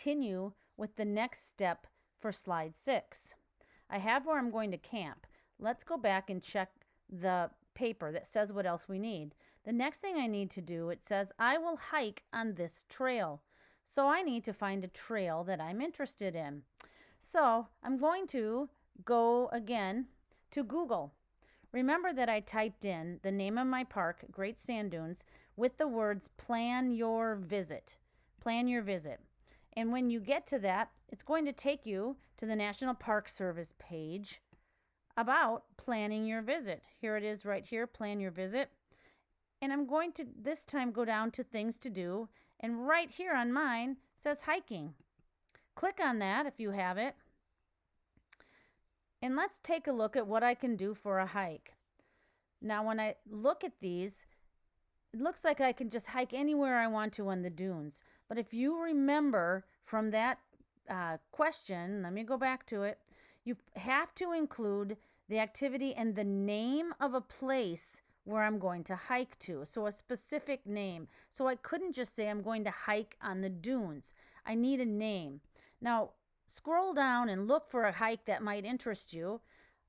continue with the next step for slide 6. I have where I'm going to camp. Let's go back and check the paper that says what else we need. The next thing I need to do, it says I will hike on this trail. So I need to find a trail that I'm interested in. So I'm going to go again to Google. Remember that I typed in the name of my park, Great Sand Dunes, with the words plan your visit. Plan your visit. And when you get to that, it's going to take you to the National Park Service page about planning your visit. Here it is right here, plan your visit. And I'm going to this time go down to things to do. And right here on mine says hiking. Click on that if you have it. And let's take a look at what I can do for a hike. Now, when I look at these, it looks like I can just hike anywhere I want to on the dunes. But if you remember from that question, let me go back to it. You have to include the activity and the name of a place where I'm going to hike to. So a specific name. So I couldn't just say I'm going to hike on the dunes. I need a name. Now, scroll down and look for a hike that might interest you.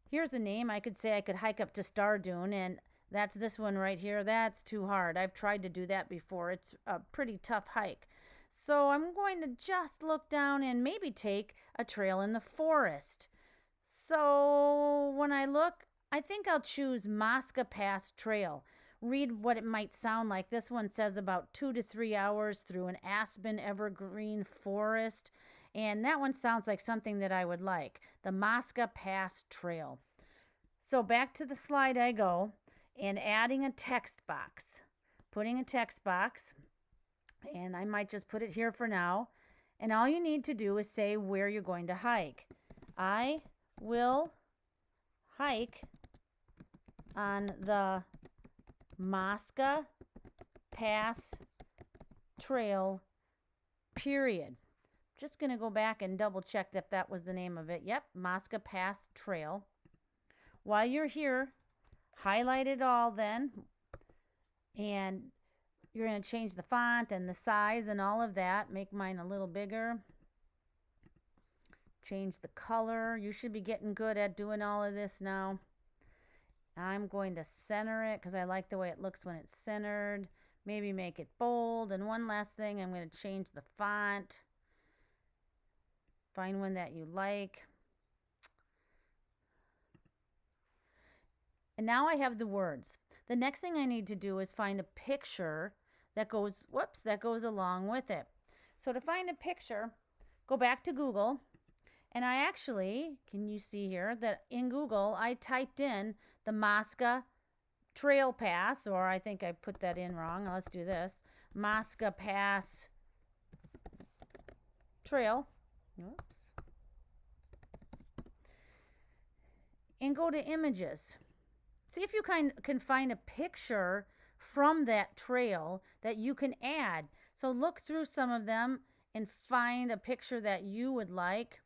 Here's a name. I could say I could hike up to Star Dune, and that's this one right here. That's too hard. I've tried to do that before. It's a pretty tough hike. So I'm going to just look down and maybe take a trail in the forest. So when I look, I think I'll choose Mosca Pass Trail. Read what it might sound like. This one says about 2 to 3 hours through an aspen evergreen forest. And that one sounds like something that I would like. The Mosca Pass Trail. So back to the slide I go and adding a text box. Putting a text box. And I might just put it here for now. And all you need to do is say where you're going to hike. I will hike on the Mosca Pass Trail, period. Just going to go back and double check that that was the name of it. Yep, Mosca Pass Trail. While you're here, highlight it all then. And you're going to change the font and the size and all of that. Make mine a little bigger. Change the color. You should be getting good at doing all of this now. I'm going to center it because I like the way it looks when it's centered. Maybe make it bold. And one last thing, I'm going to change the font. Find one that you like. And now I have the words. The next thing I need to do is find a picture that goes, that goes along with it. So to find a picture, go back to Google. And I actually, can you see here that in Google, I typed in the Mosca Trail Pass, or I think I put that in wrong. Let's do this. Mosca Pass Trail. Oops. And go to images. See if you can find a picture from that trail that you can add. So look through some of them and find a picture that you would like.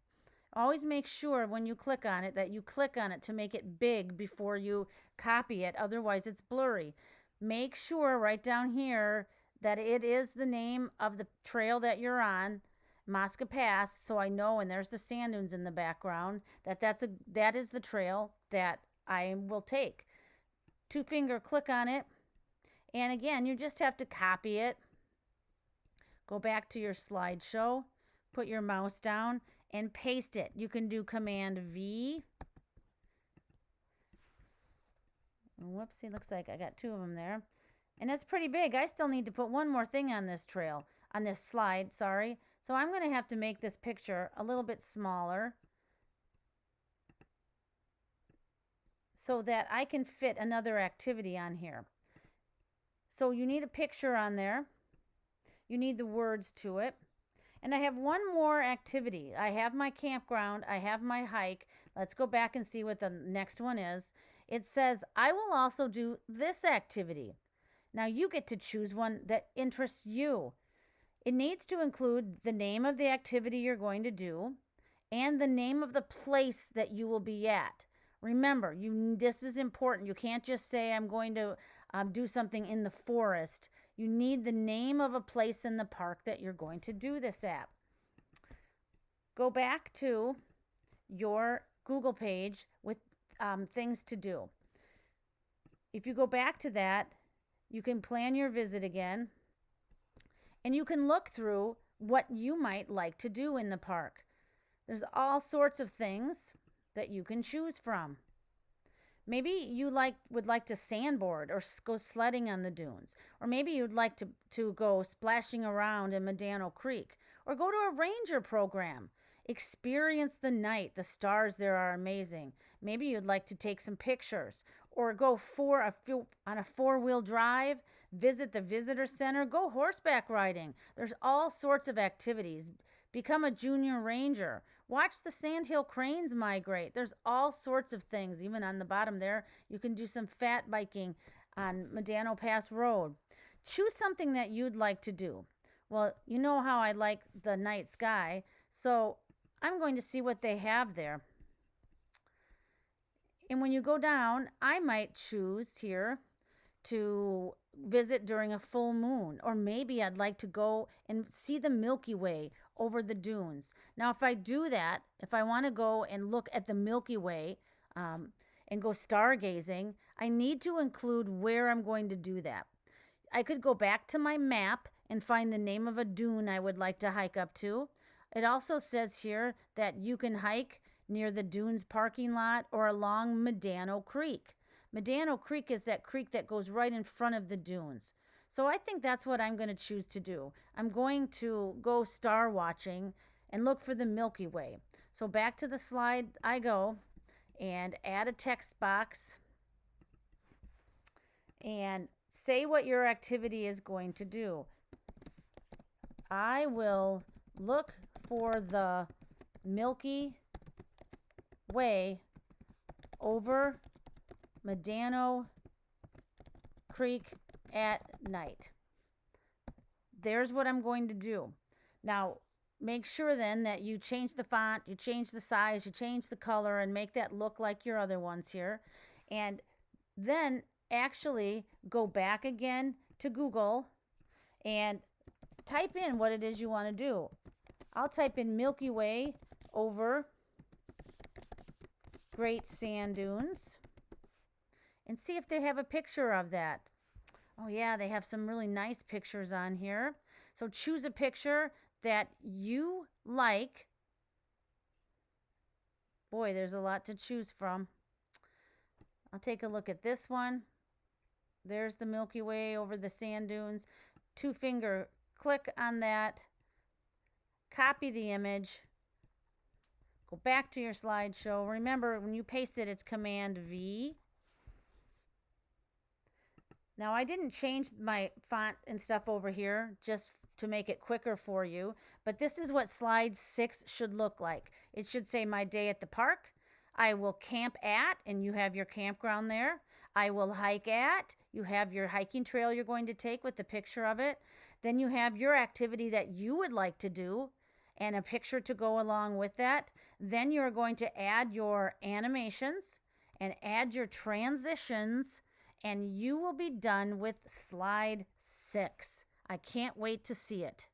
Always make sure when you click on it that you click on it to make it big before you copy it. Otherwise, it's blurry. Make sure right down here that it is the name of the trail that you're on, Mosca Pass, so I know, and there's the sand dunes in the background, that is the trail that I will take. 2-finger click on it. And again, you just have to copy it. Go back to your slideshow, put your mouse down, and paste it. You can do Command V. Whoopsie, looks like I got 2 of them there. And it's pretty big. I still need to put one more thing on this trail, on this slide, sorry. So I'm going to have to make this picture a little bit smaller so that I can fit another activity on here. So you need a picture on there. You need the words to it. And I have one more activity. I have my campground. I have my hike. Let's go back and see what the next one is. It says, I will also do this activity. Now you get to choose one that interests you. It needs to include the name of the activity you're going to do and the name of the place that you will be at. Remember, this is important. You can't just say I'm going to do something in the forest. You need the name of a place in the park that you're going to do this at. go back to your Google page with things to do. If you go back to that, you can plan your visit again, and you can look through what you might like to do in the park. There's all sorts of things that you can choose from. Maybe you would like to sandboard or go sledding on the dunes. Or maybe you'd like to go splashing around in Medano Creek. Or go to a ranger program. Experience the night. The stars there are amazing. Maybe you'd like to take some pictures. Or go on a four-wheel drive. Visit the visitor center. Go horseback riding. There's all sorts of activities. Become a junior ranger. Watch the sandhill cranes migrate. There's all sorts of things. Even on the bottom there, you can do some fat biking on Medano Pass Road. Choose something that you'd like to do. Well, you know how I like the night sky, so I'm going to see what they have there. And when you go down, I might choose here to visit during a full moon, or maybe I'd like to go and see the Milky Way over the dunes. Now, if I do that, if I want to go and look at the Milky Way and go stargazing, I need to include where I'm going to do that. I could go back to my map and find the name of a dune I would like to hike up to. It also says here that you can hike near the dunes parking lot or along Medano Creek. Medano Creek is that creek that goes right in front of the dunes. So I think that's what I'm going to choose to do. I'm going to go star watching and look for the Milky Way. So back to the slide I go and add a text box and say what your activity is going to do. I will look for the Milky Way over Medano Creek at night. There's what I'm going to do. Now, make sure then that you change the font, you change the size, you change the color, and make that look like your other ones here. And then actually go back again to Google and type in what it is you want to do. I'll type in Milky Way over Great Sand Dunes and see if they have a picture of that. Oh yeah, they have some really nice pictures on here. So choose a picture that you like. Boy, there's a lot to choose from. I'll take a look at this one. There's the Milky Way over the sand dunes. Two-finger click on that. Copy the image. Go back to your slideshow. Remember, when you paste it, it's Command V. Now, I didn't change my font and stuff over here just to make it quicker for you, but this is what slide 6 should look like. It should say my day at the park. I will camp at, and you have your campground there. I will hike at, you have your hiking trail you're going to take with the picture of it. Then you have your activity that you would like to do and a picture to go along with that. Then you're going to add your animations and add your transitions, and you will be done with slide 6. I can't wait to see it.